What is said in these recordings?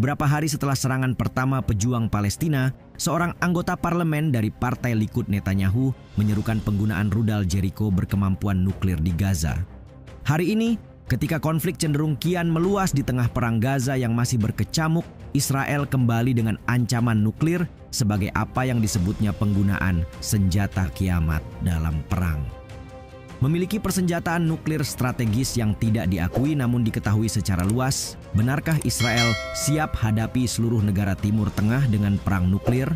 beberapa hari setelah serangan pertama pejuang Palestina, seorang anggota parlemen dari Partai Likud Netanyahu menyerukan penggunaan rudal Jericho berkemampuan nuklir di Gaza. Hari ini, ketika konflik cenderung kian meluas di tengah perang Gaza yang masih berkecamuk, Israel kembali dengan ancaman nuklir sebagai apa yang disebutnya penggunaan senjata kiamat dalam perang. Memiliki persenjataan nuklir strategis yang tidak diakui namun diketahui secara luas, benarkah Israel siap hadapi seluruh negara Timur Tengah dengan perang nuklir?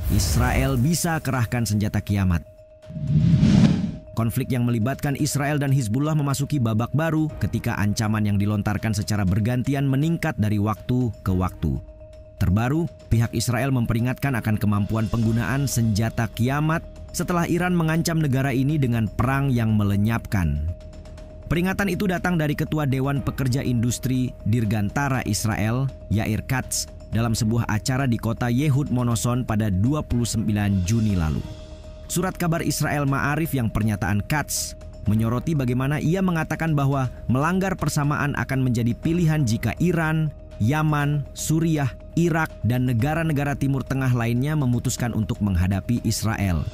Israel bisa kerahkan senjata kiamat. Konflik yang melibatkan Israel dan Hizbullah memasuki babak baru ketika ancaman yang dilontarkan secara bergantian meningkat dari waktu ke waktu. Terbaru, pihak Israel memperingatkan akan kemampuan penggunaan senjata kiamat setelah Iran mengancam negara ini dengan perang yang melenyapkan. Peringatan itu datang dari Ketua Dewan Pekerja Industri Dirgantara Israel, Yair Katz, dalam sebuah acara di kota Yehud Monoson pada 29 Juni lalu. Surat kabar Israel Ma'arif yang pernyataan Katz menyoroti bagaimana ia mengatakan bahwa melanggar persamaan akan menjadi pilihan jika Iran, Yaman, Suriah, Irak, dan negara-negara Timur Tengah lainnya memutuskan untuk menghadapi Israel.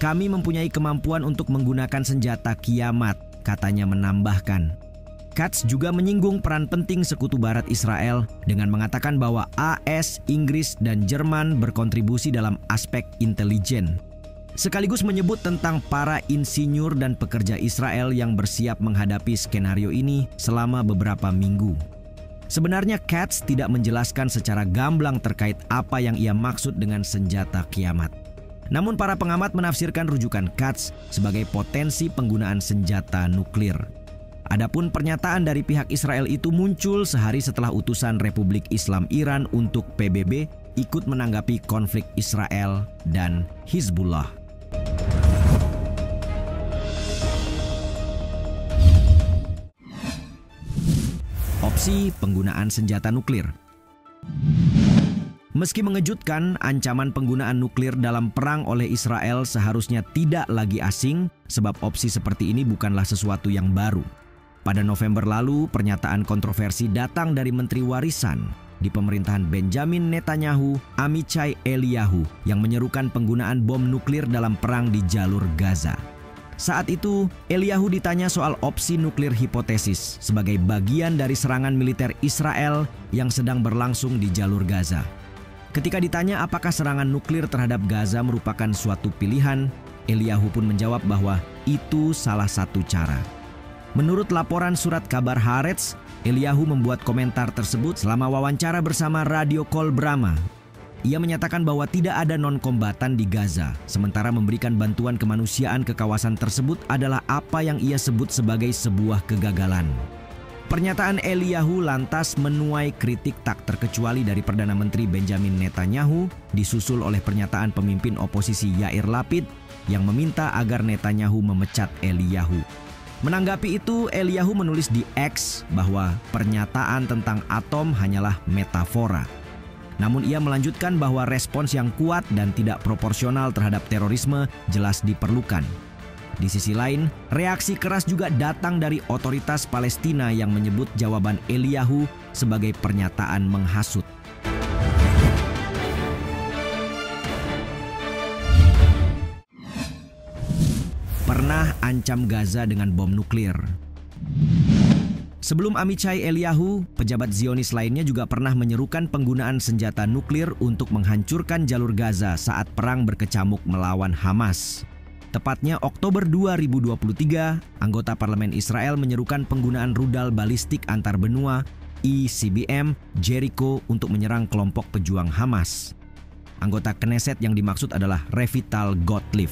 Kami mempunyai kemampuan untuk menggunakan senjata kiamat, katanya menambahkan. Katz juga menyinggung peran penting Sekutu Barat Israel dengan mengatakan bahwa AS, Inggris, dan Jerman berkontribusi dalam aspek intelijen. Sekaligus menyebut tentang para insinyur dan pekerja Israel yang bersiap menghadapi skenario ini selama beberapa minggu. Sebenarnya Katz tidak menjelaskan secara gamblang terkait apa yang ia maksud dengan senjata kiamat. Namun para pengamat menafsirkan rujukan Katz sebagai potensi penggunaan senjata nuklir. Adapun pernyataan dari pihak Israel itu muncul sehari setelah utusan Republik Islam Iran untuk PBB ikut menanggapi konflik Israel dan Hizbullah. Opsi penggunaan senjata nuklir. Meski mengejutkan, ancaman penggunaan nuklir dalam perang oleh Israel seharusnya tidak lagi asing, sebab opsi seperti ini bukanlah sesuatu yang baru. Pada November lalu, pernyataan kontroversi datang dari Menteri Warisan di pemerintahan Benjamin Netanyahu, Amichai Eliyahu, yang menyerukan penggunaan bom nuklir dalam perang di jalur Gaza. Saat itu, Eliyahu ditanya soal opsi nuklir hipotesis sebagai bagian dari serangan militer Israel yang sedang berlangsung di jalur Gaza. Ketika ditanya apakah serangan nuklir terhadap Gaza merupakan suatu pilihan, Eliyahu pun menjawab bahwa itu salah satu cara. Menurut laporan surat kabar Haaretz, Eliyahu membuat komentar tersebut selama wawancara bersama Radio Kol Brama. Ia menyatakan bahwa tidak ada non-kombatan di Gaza, sementara memberikan bantuan kemanusiaan ke kawasan tersebut adalah apa yang ia sebut sebagai sebuah kegagalan. Pernyataan Eliyahu lantas menuai kritik tak terkecuali dari Perdana Menteri Benjamin Netanyahu, disusul oleh pernyataan pemimpin oposisi Yair Lapid yang meminta agar Netanyahu memecat Eliyahu. Menanggapi itu, Eliyahu menulis di X bahwa pernyataan tentang atom hanyalah metafora. Namun ia melanjutkan bahwa respons yang kuat dan tidak proporsional terhadap terorisme jelas diperlukan. Di sisi lain, reaksi keras juga datang dari otoritas Palestina yang menyebut jawaban Eliyahu sebagai pernyataan menghasut. Pernah ancam Gaza dengan bom nuklir. Sebelum Amichai Eliyahu, pejabat Zionis lainnya juga pernah menyerukan penggunaan senjata nuklir untuk menghancurkan jalur Gaza saat perang berkecamuk melawan Hamas. Tepatnya Oktober 2023, anggota parlemen Israel menyerukan penggunaan rudal balistik antar benua ICBM Jericho untuk menyerang kelompok pejuang Hamas. Anggota Knesset yang dimaksud adalah Revital Gottlieb.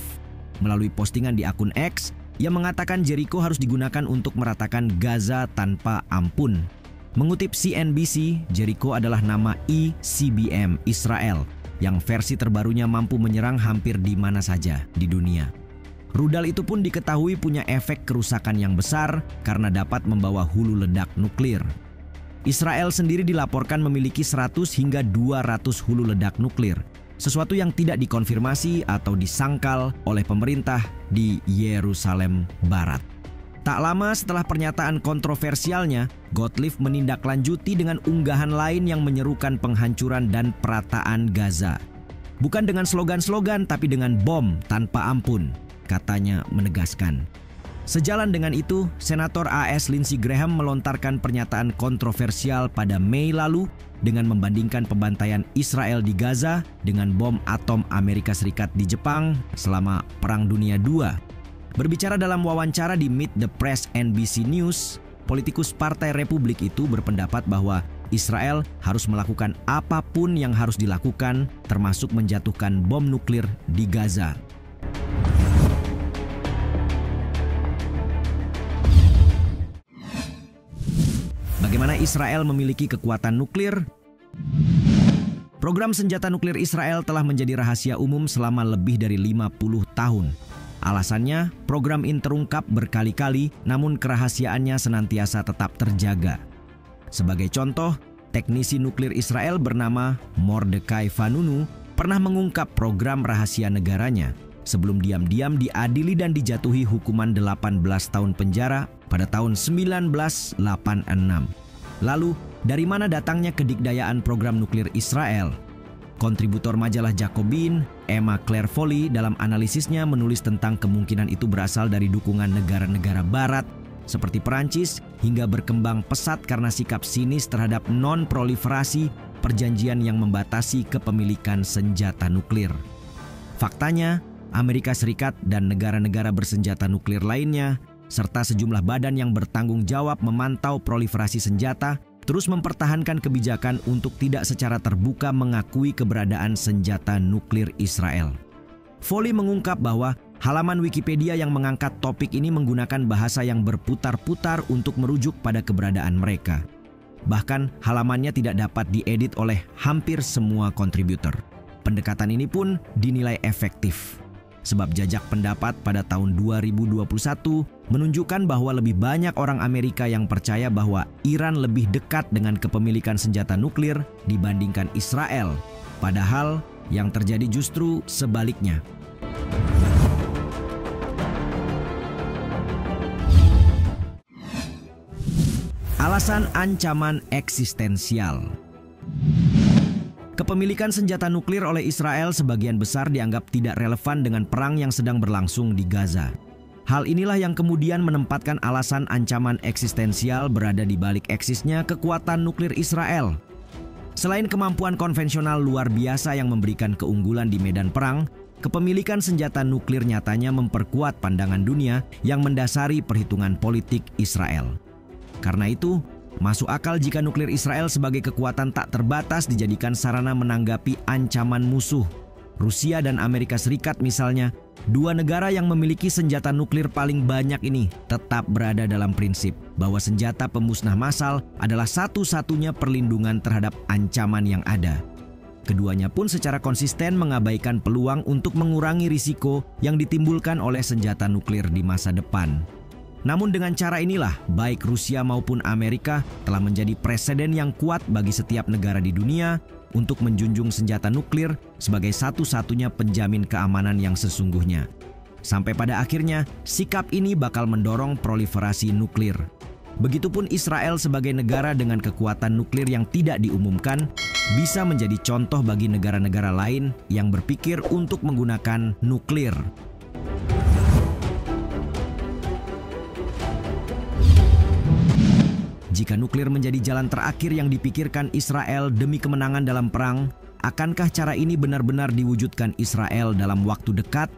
Melalui postingan di akun X, ia mengatakan Jericho harus digunakan untuk meratakan Gaza tanpa ampun. Mengutip CNBC, Jericho adalah nama ICBM Israel yang versi terbarunya mampu menyerang hampir di mana saja di dunia. Rudal itu pun diketahui punya efek kerusakan yang besar karena dapat membawa hulu ledak nuklir. Israel sendiri dilaporkan memiliki 100 hingga 200 hulu ledak nuklir. sesuatu yang tidak dikonfirmasi atau disangkal oleh pemerintah di Yerusalem Barat. Tak lama setelah pernyataan kontroversialnya, Gottlieb menindaklanjuti dengan unggahan lain yang menyerukan penghancuran dan perataan Gaza. Bukan dengan slogan-slogan, tapi dengan bom tanpa ampun, katanya menegaskan. Sejalan dengan itu, Senator AS Lindsey Graham melontarkan pernyataan kontroversial pada Mei lalu dengan membandingkan pembantaian Israel di Gaza dengan bom atom Amerika Serikat di Jepang selama Perang Dunia II. Berbicara dalam wawancara di Meet the Press NBC News, politikus Partai Republik itu berpendapat bahwa Israel harus melakukan apapun yang harus dilakukan, termasuk menjatuhkan bom nuklir di Gaza. Bagaimana Israel memiliki kekuatan nuklir? Program senjata nuklir Israel telah menjadi rahasia umum selama lebih dari 50 tahun. Alasannya, program ini terungkap berkali-kali, namun kerahasiaannya senantiasa tetap terjaga. Sebagai contoh, teknisi nuklir Israel bernama Mordechai Vanunu pernah mengungkap program rahasia negaranya sebelum diam-diam diadili dan dijatuhi hukuman 18 tahun penjara pada tahun 1986. Lalu, dari mana datangnya kedikdayaan program nuklir Israel? Kontributor majalah Jacobin, Emma Claire Foley, dalam analisisnya menulis tentang kemungkinan itu berasal dari dukungan negara-negara barat seperti Perancis hingga berkembang pesat karena sikap sinis terhadap non-proliferasi, perjanjian yang membatasi kepemilikan senjata nuklir. Faktanya, Amerika Serikat dan negara-negara bersenjata nuklir lainnya serta sejumlah badan yang bertanggung jawab memantau proliferasi senjata terus mempertahankan kebijakan untuk tidak secara terbuka mengakui keberadaan senjata nuklir Israel. Foley mengungkap bahwa halaman Wikipedia yang mengangkat topik ini menggunakan bahasa yang berputar-putar untuk merujuk pada keberadaan mereka. Bahkan halamannya tidak dapat diedit oleh hampir semua kontributor. Pendekatan ini pun dinilai efektif. Sebab jajak pendapat pada tahun 2021 menunjukkan bahwa lebih banyak orang Amerika yang percaya bahwa Iran lebih dekat dengan kepemilikan senjata nuklir dibandingkan Israel. Padahal yang terjadi justru sebaliknya. Alasan ancaman eksistensial. Kepemilikan senjata nuklir oleh Israel sebagian besar dianggap tidak relevan dengan perang yang sedang berlangsung di Gaza. Hal inilah yang kemudian menempatkan alasan ancaman eksistensial berada di balik eksisnya kekuatan nuklir Israel. Selain kemampuan konvensional luar biasa yang memberikan keunggulan di medan perang, kepemilikan senjata nuklir nyatanya memperkuat pandangan dunia yang mendasari perhitungan politik Israel. Karena itu, masuk akal jika nuklir Israel sebagai kekuatan tak terbatas dijadikan sarana menanggapi ancaman musuh. Rusia dan Amerika Serikat misalnya, dua negara yang memiliki senjata nuklir paling banyak ini tetap berada dalam prinsip bahwa senjata pemusnah massal adalah satu-satunya perlindungan terhadap ancaman yang ada. Keduanya pun secara konsisten mengabaikan peluang untuk mengurangi risiko yang ditimbulkan oleh senjata nuklir di masa depan. Namun dengan cara inilah, baik Rusia maupun Amerika telah menjadi presiden yang kuat bagi setiap negara di dunia untuk menjunjung senjata nuklir sebagai satu-satunya penjamin keamanan yang sesungguhnya. Sampai pada akhirnya, sikap ini bakal mendorong proliferasi nuklir. Begitupun Israel sebagai negara dengan kekuatan nuklir yang tidak diumumkan, bisa menjadi contoh bagi negara-negara lain yang berpikir untuk menggunakan nuklir. Jika nuklir menjadi jalan terakhir yang dipikirkan Israel demi kemenangan dalam perang, akankah cara ini benar-benar diwujudkan Israel dalam waktu dekat